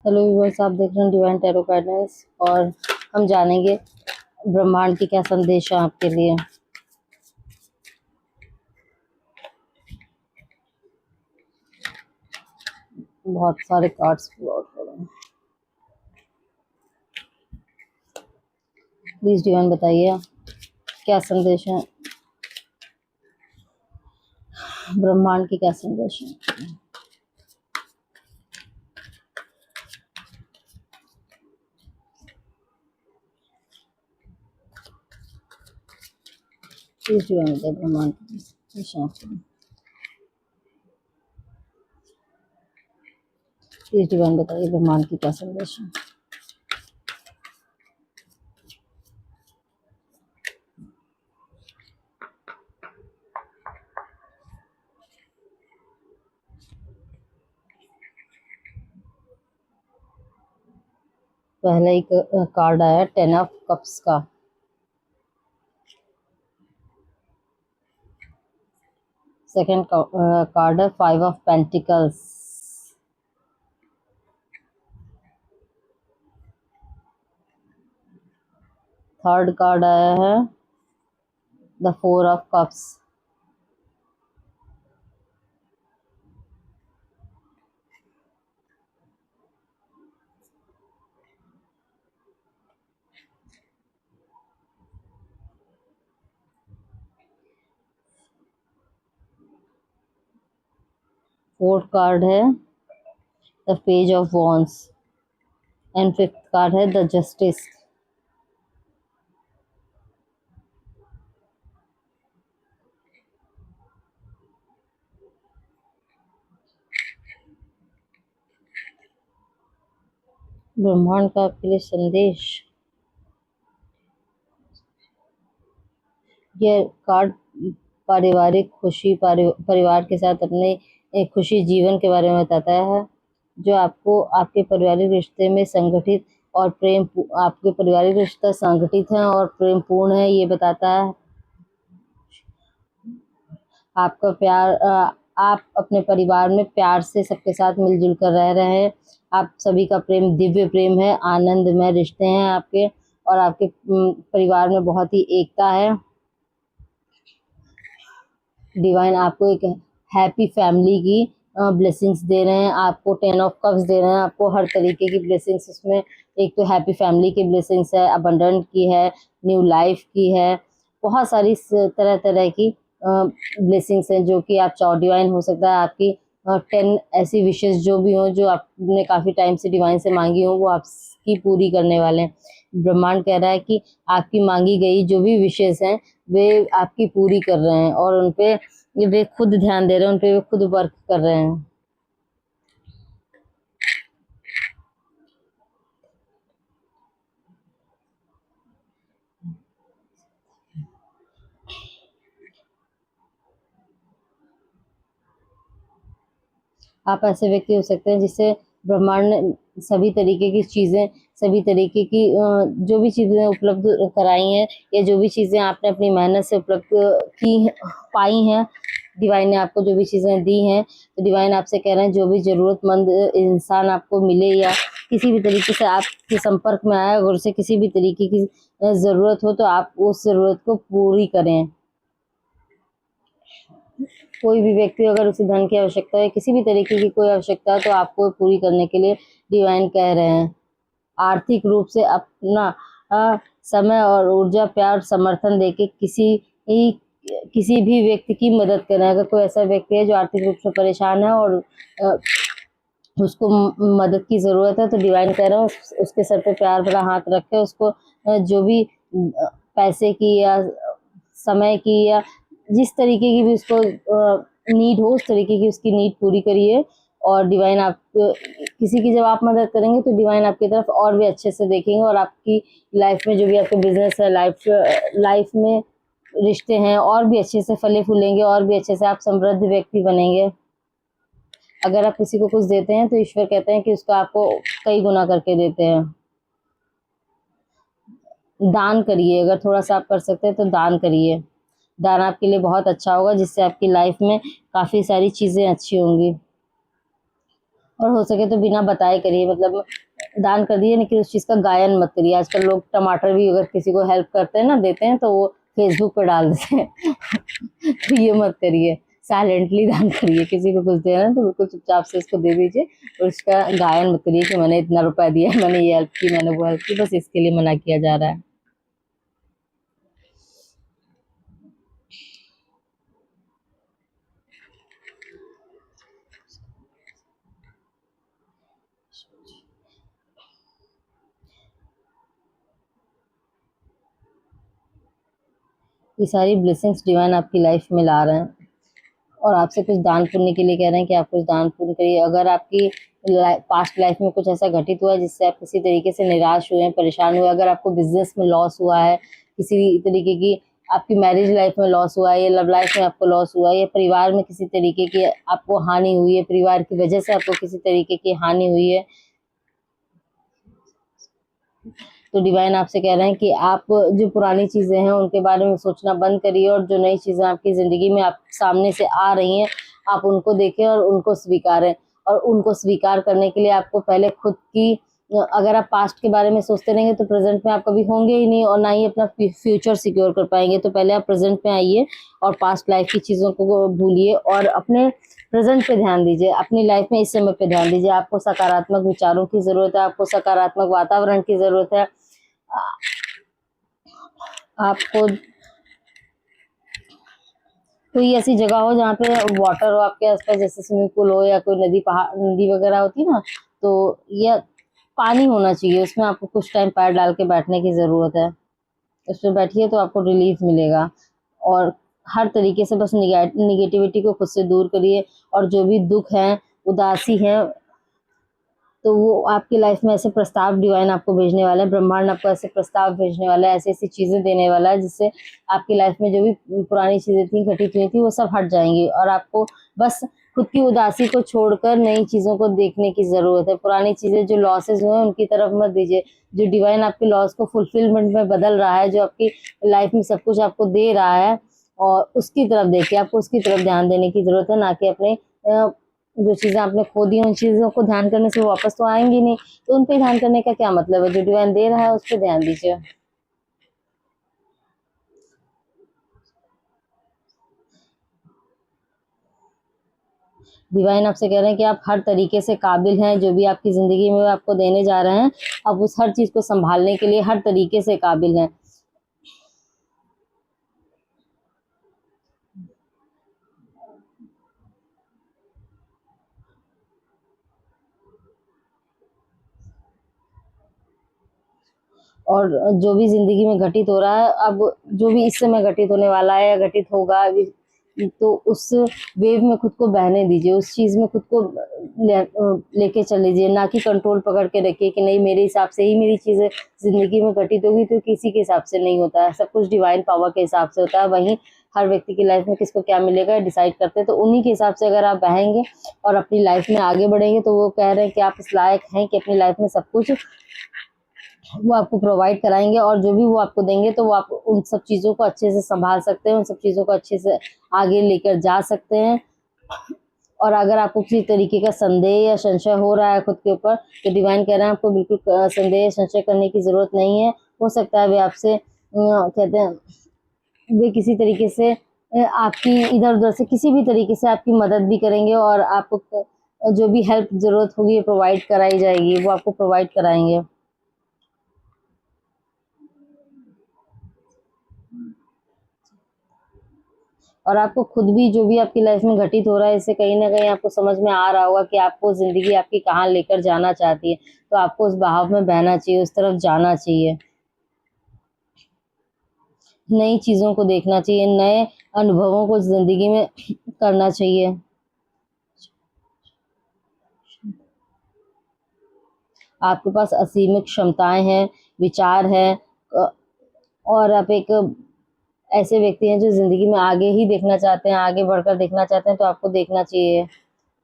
Hello viewers, आप देख रहे हैं डिवाइन टैरो गाइडेंस और हम जानेंगे ब्रह्मांड की क्या संदेश है आपके लिए। बहुत सारे कार्ड्स पुल आउट हो रहे हैं। प्लीज डिवाइन बताइए क्या संदेश है, ब्रह्मांड की क्या संदेश है। प्लीज डिवाइन बताइए ब्रह्मांड की संदेश है आपके लिए। प्लीज डिवाइन बताइए ब्रह्मांड की क्या संदेश है। पहला एक कार्ड आया 10 ऑफ कप्स का। सेकंड कार्ड है 5 ऑफ पेंटिकल्स। थर्ड कार्ड आया है the 4 of cups. Fourth card है the page of wands and fifth card है द जस्टिस। ब्रह्मांड का आपके लिए संदेश। यह कार्ड पारिवारिक खुशी, परिवार के साथ अपने एक खुशी जीवन के बारे में बताता है, जो आपको आपके पारिवारिक रिश्ते में संगठित और प्रेम, आपके पारिवारिक रिश्ता संगठित है और प्रेम पूर्ण है। ये बताता है आपका प्यार, आप अपने परिवार में प्यार से सबके साथ मिलजुल कर रह रहे हैं। आप सभी का प्रेम दिव्य प्रेम है, आनंदमय रिश्ते हैं आपके, और आपके परिवार में बहुत ही एकता है। डिवाइन आपको एक हैप्पी फैमिली की ब्लेसिंग्स दे रहे हैं, आपको 10 ऑफ कप्स दे रहे हैं, आपको हर तरीके की ब्लेसिंग्स। उसमें एक तो हैप्पी फैमिली की ब्लेसिंग्स है, अबंडेंट की है, न्यू लाइफ की है, बहुत सारी तरह तरह की ब्लेसिंग्स हैं जो कि आप चाहो। डिवाइन हो सकता है आपकी 10 ऐसी विशेष जो भी हो, जो आपने काफ़ी टाइम से डिवाइन से मांगी हो, वो आपकी पूरी करने वाले हैं। ब्रह्मांड कह रहा है कि आपकी मांगी गई जो भी विशेष हैं वे आपकी पूरी कर रहे हैं, और उन पे वे खुद ध्यान दे रहे हैं, उन पे वे खुद वर्क कर रहे हैं। आप ऐसे व्यक्ति हो सकते हैं जिससे ब्रह्मांड ने सभी तरीके की चीज़ें, सभी तरीके की जो भी चीज़ें उपलब्ध कराई हैं, या जो भी चीज़ें आपने अपनी मेहनत से उपलब्ध की पाई हैं, डिवाइन ने आपको जो भी चीज़ें दी हैं, तो डिवाइन आपसे कह रहे हैं जो भी ज़रूरतमंद इंसान आपको मिले या किसी भी तरीके से आपके संपर्क में आए, अगर उसे किसी भी तरीके की ज़रूरत हो तो आप उस ज़रूरत को पूरी करें। कोई भी व्यक्ति अगर उसे धन की आवश्यकता है, किसी भी तरीके की कोई आवश्यकता है, तो आपको पूरी करने के लिए डिवाइन कह रहे हैं। आर्थिक रूप से अपना समय और ऊर्जा, प्यार, समर्थन देके किसी भी व्यक्ति की मदद करें। अगर कोई ऐसा व्यक्ति है जो आर्थिक रूप से परेशान है और उसको मदद की ज़रूरत है, तो डिवाइन कह रहे हैं उसके सर पे प्यार भरा हाथ रख के उसको जो भी पैसे की या समय की या जिस तरीके की भी उसको नीड हो, उस तरीके की उसकी नीड पूरी करिए। और डिवाइन आप किसी की जब आप मदद करेंगे तो डिवाइन आपकी तरफ और भी अच्छे से देखेंगे, और आपकी लाइफ में जो भी आपके बिजनेस है, लाइफ में रिश्ते हैं, और भी अच्छे से फले फूलेंगे, और भी अच्छे से आप समृद्ध व्यक्ति बनेंगे। अगर आप किसी को कुछ देते हैं तो ईश्वर कहते हैं कि उसका आपको कई गुना करके देते हैं। दान करिए, अगर थोड़ा सा आप कर सकते हैं तो दान करिए। दान आपके लिए बहुत अच्छा होगा, जिससे आपकी लाइफ में काफ़ी सारी चीज़ें अच्छी होंगी। और हो सके तो बिना बताए करिए, मतलब दान कर दिए लेकिन उस चीज़ का गायन मत करिए। आजकल लोग टमाटर भी अगर किसी को हेल्प करते हैं ना, देते हैं, तो वो फेसबुक पे डाल देते हैं। तो ये मत करिए, साइलेंटली दान करिए। किसी को कुछ देना है तो बिल्कुल चुपचाप से उसको दे दीजिए, और उसका गायन मत करिए कि मैंने इतना रुपया दिया, मैंने ये हेल्प की, मैंने वो हेल्प की। बस इसके लिए मना किया जा रहा है। ये सारी ब्लेसिंग्स डिवाइन आपकी लाइफ में ला रहे हैं, और आपसे कुछ दान पुण्य के लिए कह रहे हैं कि आप कुछ दान पुण्य करिए। अगर आपकी पास्ट लाइफ में कुछ ऐसा घटित हुआ है जिससे आप किसी तरीके से निराश हुए हैं, परेशान हुए, अगर आपको बिजनेस में लॉस हुआ है, किसी तरीके की आपकी मैरिज लाइफ में लॉस हुआ है, या लव लाइफ में आपको लॉस हुआ है, या परिवार में किसी तरीके की आपको हानि हुई है, परिवार की वजह से आपको किसी तरीके की हानि हुई है, तो डिवाइन आपसे कह रहे हैं कि आप जो पुरानी चीज़ें हैं उनके बारे में सोचना बंद करिए, और जो नई चीज़ें आपकी ज़िंदगी में आप सामने से आ रही हैं, आप उनको देखें और उनको स्वीकारें। और उनको स्वीकार करने के लिए आपको पहले खुद की, अगर आप पास्ट के बारे में सोचते रहेंगे तो प्रेजेंट में आप कभी होंगे ही नहीं, और ना ही अपना फ्यूचर सिक्योर कर पाएंगे। तो पहले आप प्रेजेंट में आइए और पास्ट लाइफ की चीज़ों को भूलिए, और अपने प्रेजेंट पे ध्यान दीजिए, अपनी लाइफ में इस समय पे ध्यान दीजिए। आपको सकारात्मक विचारों की ज़रूरत है, आपको सकारात्मक वातावरण की ज़रूरत है। आपको कोई ऐसी जगह हो जहाँ पे वाटर हो आपके आसपास, जैसे स्विमिंग पूल हो, या कोई नदी, पहाड़, नदी वगैरह होती है ना, तो या पानी होना चाहिए, उसमें आपको कुछ टाइम पैर डाल के बैठने की ज़रूरत है। उसमें बैठिए तो आपको रिलीफ मिलेगा। और हर तरीके से बस निगेटिविटी को खुद से दूर करिए, और जो भी दुख हैं, उदासी हैं, तो वो आपकी लाइफ में ऐसे प्रस्ताव डिवाइन आपको भेजने वाला है, ब्रह्मांड आपको ऐसे प्रस्ताव भेजने वाला है, ऐसी ऐसी चीज़ें देने वाला है जिससे आपकी लाइफ में जो भी पुरानी चीज़ें थी, घटित हुई थी, वो सब हट जाएंगी। और आपको बस खुद की उदासी को छोड़कर नई चीज़ों को देखने की ज़रूरत है। पुरानी चीज़ें जो लॉसेज हुए हैं उनकी तरफ मत दीजिए। जो डिवाइन आपके लॉस को फुलफिलमेंट में बदल रहा है, जो आपकी लाइफ में सब कुछ आपको दे रहा है, और उसकी तरफ देखिए। आपको उसकी तरफ ध्यान देने की ज़रूरत है, ना कि अपने जो चीज़ें आपने खो दी उन चीज़ों को ध्यान करने से वो वापस तो आएंगी नहीं। तो उन पे ध्यान करने का क्या मतलब है? जो डिवाइन दे रहा है उस पे ध्यान दीजिए। डिवाइन आपसे कह रहे हैं कि आप हर तरीके से काबिल हैं, जो भी आपकी ज़िंदगी में वो आपको देने जा रहे हैं, आप उस हर चीज़ को संभालने के लिए हर तरीके से काबिल हैं। और जो भी ज़िंदगी में घटित हो रहा है, अब जो भी इस समय घटित होने वाला है या घटित होगा अभी, तो उस वेव में खुद को बहने दीजिए, उस चीज़ में खुद को लेके चल लीजिए, ना कि कंट्रोल पकड़ के रखिए कि नहीं मेरे हिसाब से ही मेरी चीज़ें ज़िंदगी में घटित होगी। तो किसी के हिसाब से नहीं होता है, सब कुछ डिवाइन पावर के हिसाब से होता है। वहीं हर व्यक्ति की लाइफ में किसको क्या मिलेगा डिसाइड करते हैं। तो उन्हीं के हिसाब से अगर आप बहेंगे और अपनी लाइफ में आगे बढ़ेंगे, तो वो कह रहे हैं कि आप इस लायक हैं कि अपनी लाइफ में सब कुछ वो आपको प्रोवाइड कराएंगे, और जो भी वो आपको देंगे तो वो आप उन सब चीज़ों को अच्छे से संभाल सकते हैं, उन सब चीज़ों को अच्छे से आगे लेकर जा सकते हैं। और अगर आपको किसी तरीके का संदेह या संशय हो रहा है खुद के ऊपर, तो डिवाइन कह रहे हैं आपको बिल्कुल संदेह या संशय करने की ज़रूरत नहीं है। हो सकता है वे आपसे कहते हैं, वे किसी तरीके से आपकी इधर उधर से किसी भी तरीके से आपकी मदद भी करेंगे, और आपको जो भी हेल्प ज़रूरत होगी प्रोवाइड कराई जाएगी, वो आपको प्रोवाइड कराएंगे। और आपको खुद भी जो भी आपकी लाइफ में घटित हो रहा है, इससे कहीं ना कहीं आपको समझ में आ रहा होगा कि आपको ज़िंदगी आपकी कहाँ लेकर जाना चाहती है। तो आपको उस बहाव में बहना चाहिए, उस तरफ जाना चाहिए, नई चीज़ों को देखना चाहिए, नए अनुभवों को ज़िंदगी में करना चाहिए। आपके पास असीमित क्षमताएं हैं, विचार हैं, अ, और आप एक ऐसे व्यक्ति हैं जो ज़िंदगी में आगे ही देखना चाहते हैं, आगे बढ़कर देखना चाहते हैं, तो आपको देखना चाहिए।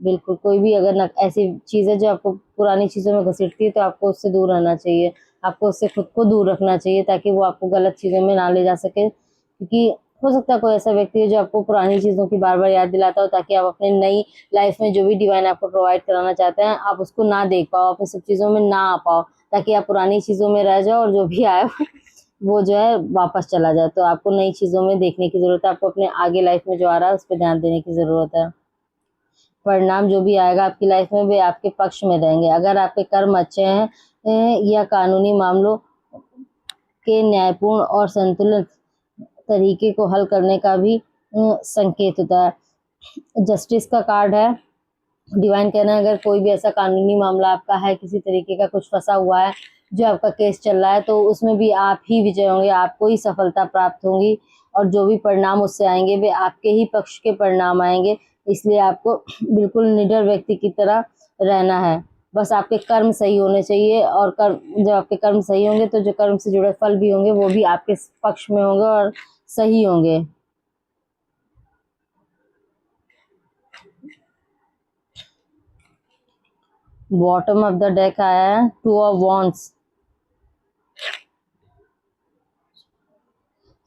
बिल्कुल, कोई भी अगर न ऐसी चीज़ है जो आपको पुरानी चीज़ों में घसीटती है, तो आपको उससे दूर रहना चाहिए। आपको उससे खुद को दूर रखना चाहिए, ताकि वो आपको गलत चीज़ों में ना ले जा सके। क्योंकि हो सकता है कोई ऐसा व्यक्ति है जो आपको पुरानी चीज़ों की बार बार याद दिलाता हो, ताकि आप अपने नई लाइफ में जो भी डिवाइन आपको प्रोवाइड कराना चाहते हैं आप उसको ना देख पाओ, अपनी सब चीज़ों में ना आ पाओ, ताकि आप पुरानी चीज़ों में रह जाओ और जो भी आए वो जो है वापस चला जाए। तो आपको नई चीज़ों में देखने की ज़रूरत है, आपको अपने आगे लाइफ में जो आ रहा है उस पर ध्यान देने की ज़रूरत है। परिणाम जो भी आएगा आपकी लाइफ में वे आपके पक्ष में रहेंगे। अगर आपके कर्म अच्छे हैं या कानूनी मामलों के न्यायपूर्ण और संतुलित तरीके को हल करने का भी संकेत होता है। जस्टिस का कार्ड है। डिवाइन कहना है अगर कोई भी ऐसा कानूनी मामला आपका है, किसी तरीके का कुछ फंसा हुआ है जो आपका केस चल रहा है, तो उसमें भी आप ही विजय होंगे, आपको ही सफलता प्राप्त होगी और जो भी परिणाम उससे आएंगे वे आपके ही पक्ष के परिणाम आएंगे। इसलिए आपको बिल्कुल निडर व्यक्ति की तरह रहना है। बस आपके कर्म सही होने चाहिए और कर्म जब आपके कर्म सही होंगे तो जो कर्म से जुड़े फल भी होंगे वो भी आपके पक्ष में होंगे और सही होंगे। बॉटम ऑफ द डेक आया है 2 ऑफ वॉन्ड्स।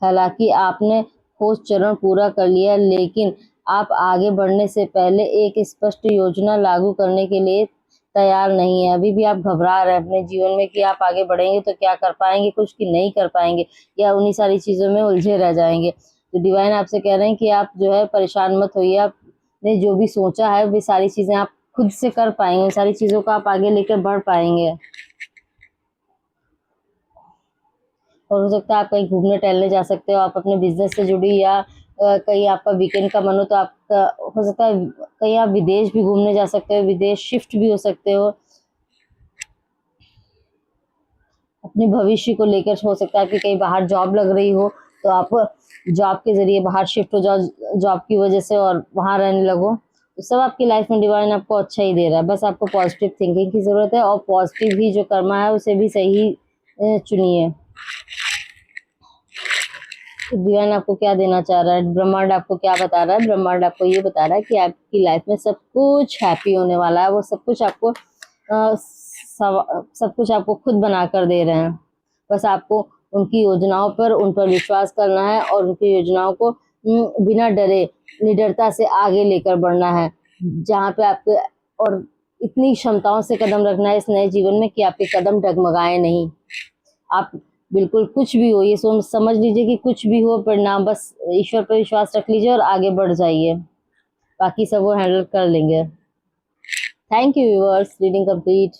हालांकि आपने ठोस चरण पूरा कर लिया, लेकिन आप आगे बढ़ने से पहले एक स्पष्ट योजना लागू करने के लिए तैयार नहीं है। अभी भी आप घबरा रहे हैं अपने जीवन में कि आप आगे बढ़ेंगे तो क्या कर पाएंगे कुछ कि नहीं कर पाएंगे, या उन्हीं सारी चीज़ों में उलझे रह जाएंगे। तो डिवाइन आपसे कह रहे हैं कि आप जो है परेशान मत होइए, आपने जो भी सोचा है वे सारी चीज़ें आप खुद से कर पाएंगे, उन सारी चीज़ों को आप आगे लेकर बढ़ पाएंगे। और हो सकता है आप कहीं घूमने टहलने जा सकते हो, आप अपने बिजनेस से जुड़ी, या कहीं आपका वीकेंड का मन हो तो आपका हो सकता है कहीं आप विदेश भी घूमने जा सकते हो, विदेश शिफ्ट भी हो सकते हो। अपने भविष्य को लेकर हो सकता है कि कहीं बाहर जॉब लग रही हो तो आप जॉब के जरिए बाहर शिफ्ट हो जाओ जॉब की वजह से और वहां रहने लगो। तो सब आपकी लाइफ में डिवाइन आपको अच्छा ही दे रहा है, बस आपको पॉजिटिव थिंकिंग की जरूरत है और पॉजिटिव ही जो कर्मा है उसे भी सही चुनिए। तो डिवाइन आपको क्या देना चाह रहा है, ब्रह्मांड आपको क्या बता रहा है? ब्रह्मांड आपको ये बता रहा है कि आपकी लाइफ में सब कुछ हैप्पी होने वाला है, वो सब कुछ आपको सब कुछ आपको खुद बना कर दे रहे हैं। बस आपको उनकी योजनाओं पर उन पर विश्वास करना है और उनकी योजनाओं को बिना डरे निडरता से आगे लेकर बढ़ना है, जहाँ पे आपके और इतनी क्षमताओं से कदम रखना है इस नए जीवन में कि आपके कदम डगमगाए नहीं। आप बिल्कुल कुछ भी हो ये समझ लीजिए कि कुछ भी हो परिणाम, बस ईश्वर पर विश्वास रख लीजिए और आगे बढ़ जाइए, बाकी सब वो हैंडल कर लेंगे। Thank you viewers, reading complete.